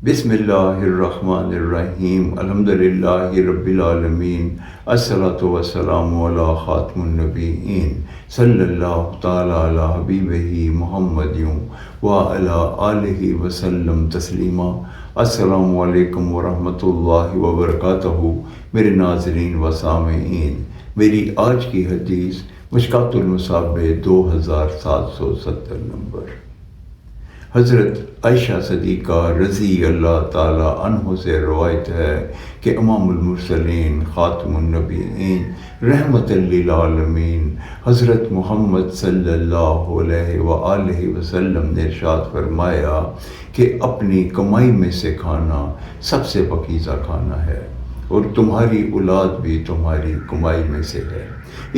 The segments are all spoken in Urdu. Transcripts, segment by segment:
بسم اللہ الرحمن الرحیم الحمدللہ رب العالمین الصلاۃ والسلام علی خاتم النبیین صلی اللہ تعالی علی حبیبہ محمد وعلی آلہ وسلم تسلیما۔ السلام علیکم ورحمۃ اللہ وبرکاتہ۔ میرے ناظرین و سامعین، میری آج کی حدیث مشکوٰۃ المصابیح 2770 نمبر۔ حضرت عائشہ صدیقہ رضی اللہ تعالی عنہ سے روایت ہے کہ امام المرسلین خاتم النبیین رحمت للعالمین حضرت محمد صلی اللہ علیہ وآلہ وسلم نے ارشاد فرمایا کہ اپنی کمائی میں سے کھانا سب سے پاکیزہ کھانا ہے، اور تمہاری اولاد بھی تمہاری کمائی میں سے ہے۔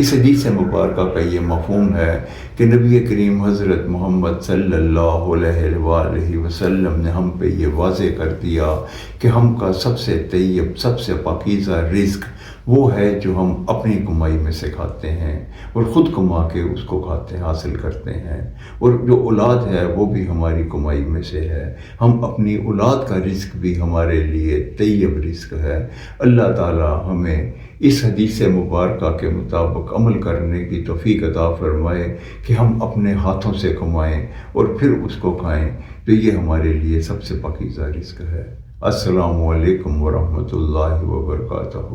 اس حدیث مبارکہ کا یہ مفہوم ہے کہ نبی کریم حضرت محمد صلی اللہ علیہ وآلہ وسلم نے ہم پہ یہ واضح کر دیا کہ ہم کا سب سے طیب، سب سے پاکیزہ رزق وہ ہے جو ہم اپنی کمائی میں سے کھاتے ہیں اور خود کما کے اس کو کھاتے حاصل کرتے ہیں، اور جو اولاد ہے وہ بھی ہماری کمائی میں سے ہے۔ ہم اپنی اولاد کا رزق بھی ہمارے لیے طیب رزق ہے۔ اللہ تعالی ہمیں اس حدیث مبارکہ کے مطابق عمل کرنے کی توفیق عطا فرمائے کہ ہم اپنے ہاتھوں سے کمائیں اور پھر اس کو کھائیں، تو یہ ہمارے لیے سب سے پاکیزہ رزق ہے۔ السلام علیکم ورحمۃ اللہ وبرکاتہ۔